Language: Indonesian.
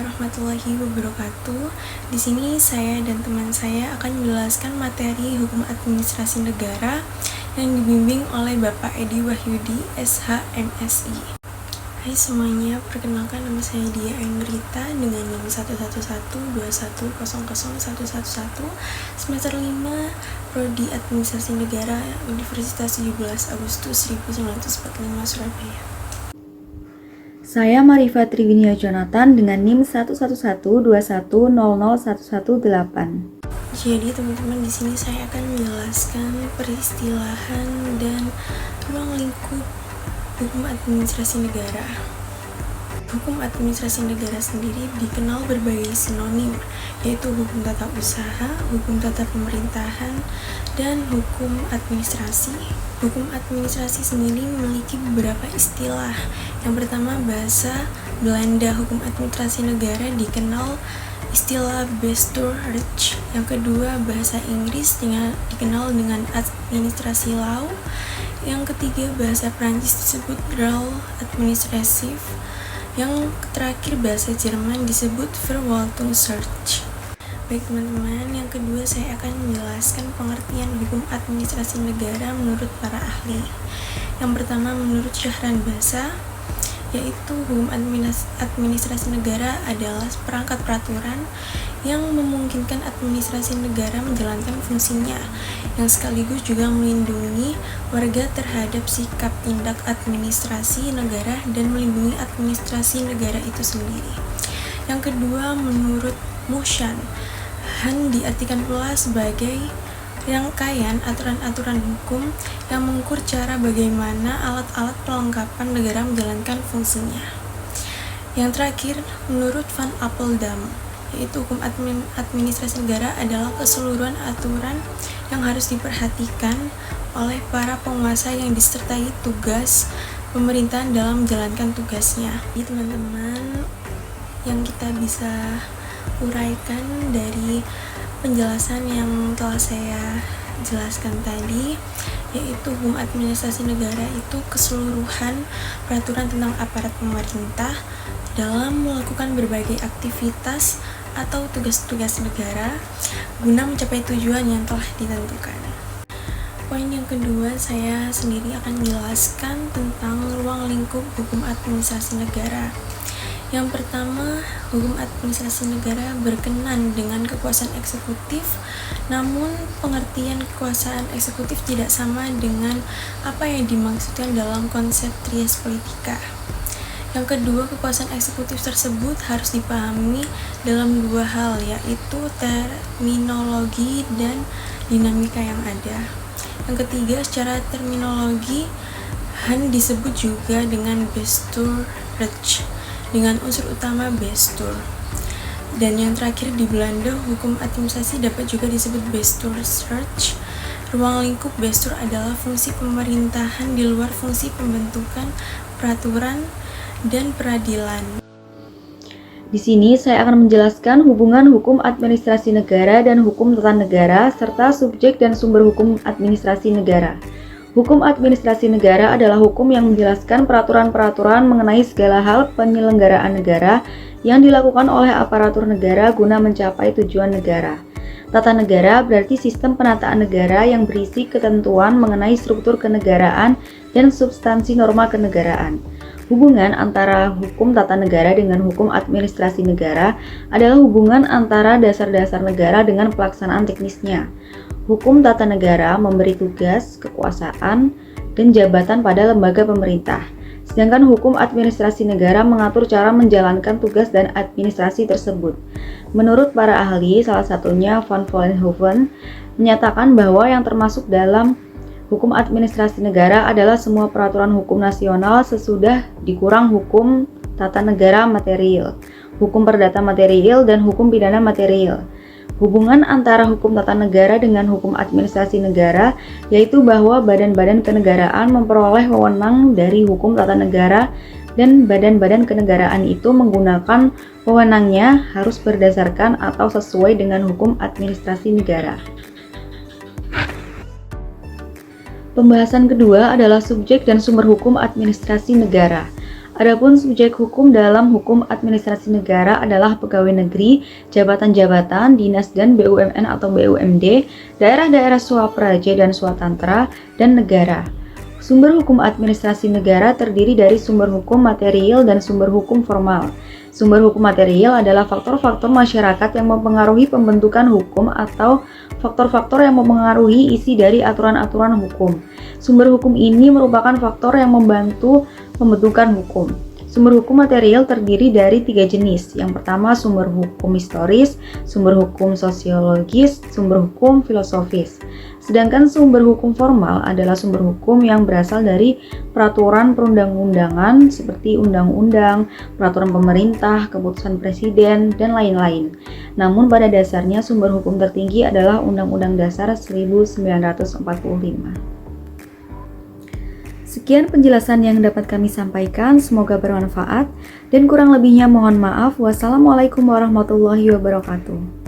warahmatullahi wabarakatuh. Di sini saya dan teman saya akan menjelaskan materi hukum administrasi negara yang dibimbing oleh Bapak Edi Wahyudi, SH, MSI. Hai semuanya, perkenalkan nama saya Dia Ainurita dengan NIM 11121000111 semester 5 Prodi Administrasi Negara Universitas 17 Agustus 1945 Surabaya. Saya Marifa Triwinia Jonathan dengan NIM 11121001118. Jadi teman-teman, di sini saya akan menjelaskan peristilahan dan ruang lingkup hukum administrasi negara. Hukum administrasi negara sendiri dikenal berbagai sinonim, yaitu hukum tata usaha, hukum tata pemerintahan, dan hukum administrasi. Hukum administrasi sendiri memiliki beberapa istilah. Yang pertama, bahasa Belanda hukum administrasi negara dikenal istilah Bestuurrecht. Yang kedua, bahasa Inggris dikenal dengan administrasi law. Yang ketiga, bahasa Prancis disebut droit administratif. Yang terakhir, bahasa Jerman disebut Verwaltungsrecht. Baik teman-teman, yang kedua saya akan menjelaskan pengertian hukum administrasi negara menurut para ahli. Yang pertama, menurut Syahran Bassa, yaitu hukum administrasi negara adalah perangkat peraturan yang memungkinkan administrasi negara menjalankan fungsinya, yang sekaligus juga melindungi warga terhadap sikap tindak administrasi negara dan melindungi administrasi negara itu sendiri. Yang kedua, menurut Mushan, diartikan pula sebagai rangkaian aturan-aturan hukum yang mengukur cara bagaimana alat-alat perlengkapan negara menjalankan fungsinya. Yang terakhir, menurut Van Appeldaam, yaitu hukum administrasi negara adalah keseluruhan aturan yang harus diperhatikan oleh para penguasa yang disertai tugas pemerintahan dalam menjalankan tugasnya. Jadi teman-teman, yang kita bisa uraikan dari penjelasan yang telah saya jelaskan tadi, yaitu hukum administrasi negara itu keseluruhan peraturan tentang aparat pemerintah dalam melakukan berbagai aktivitas atau tugas-tugas negara guna mencapai tujuan yang telah ditentukan. Poin yang kedua, saya sendiri akan menjelaskan tentang ruang lingkup hukum administrasi negara. Yang pertama, hukum administrasi negara berkenan dengan kekuasaan eksekutif, namun pengertian kekuasaan eksekutif tidak sama dengan apa yang dimaksudkan dalam konsep trias politika. Yang kedua, kekuasaan eksekutif tersebut harus dipahami dalam dua hal, yaitu terminologi dan dinamika yang ada. Yang ketiga, secara terminologi, disebut juga dengan Bestuurrecht dengan unsur utama Bestuur. Dan yang terakhir, di Belanda, hukum administrasi dapat juga disebut Bestuursrecht. Ruang lingkup Bestuur adalah fungsi pemerintahan di luar fungsi pembentukan peraturan dan peradilan. Di sini saya akan menjelaskan hubungan hukum administrasi negara dan hukum tata negara serta subjek dan sumber hukum administrasi negara. Hukum administrasi negara adalah hukum yang menjelaskan peraturan-peraturan mengenai segala hal penyelenggaraan negara yang dilakukan oleh aparatur negara guna mencapai tujuan negara. Tata negara berarti sistem penataan negara yang berisi ketentuan mengenai struktur kenegaraan dan substansi norma kenegaraan. Hubungan antara hukum tata negara dengan hukum administrasi negara adalah hubungan antara dasar-dasar negara dengan pelaksanaan teknisnya. Hukum tata negara memberi tugas, kekuasaan, dan jabatan pada lembaga pemerintah, sedangkan hukum administrasi negara mengatur cara menjalankan tugas dan administrasi tersebut. Menurut para ahli, salah satunya Van Vollenhoven, menyatakan bahwa yang termasuk dalam hukum administrasi negara adalah semua peraturan hukum nasional sesudah dikurang hukum tata negara material, hukum perdata material, dan hukum pidana material. Hubungan antara hukum tata negara dengan hukum administrasi negara yaitu bahwa badan-badan kenegaraan memperoleh wewenang dari hukum tata negara dan badan-badan kenegaraan itu menggunakan wewenangnya harus berdasarkan atau sesuai dengan hukum administrasi negara. Pembahasan kedua adalah subjek dan sumber hukum administrasi negara. Adapun subjek hukum dalam hukum administrasi negara adalah pegawai negeri, jabatan-jabatan, dinas dan BUMN atau BUMD, daerah-daerah swapraja dan swatantra, dan negara. Sumber hukum administrasi negara terdiri dari sumber hukum material dan sumber hukum formal. Sumber hukum material adalah faktor-faktor masyarakat yang mempengaruhi pembentukan hukum atau faktor-faktor yang mempengaruhi isi dari aturan-aturan hukum. Sumber hukum ini merupakan faktor yang membantu pembentukan hukum. Sumber hukum material terdiri dari 3 jenis. Yang pertama sumber hukum historis, sumber hukum sosiologis, sumber hukum filosofis. Sedangkan sumber hukum formal adalah sumber hukum yang berasal dari peraturan perundang-undangan seperti undang-undang, peraturan pemerintah, keputusan presiden, dan lain-lain. Namun pada dasarnya sumber hukum tertinggi adalah Undang-Undang Dasar 1945. Sekian penjelasan yang dapat kami sampaikan, semoga bermanfaat, dan kurang lebihnya mohon maaf. Wassalamualaikum warahmatullahi wabarakatuh.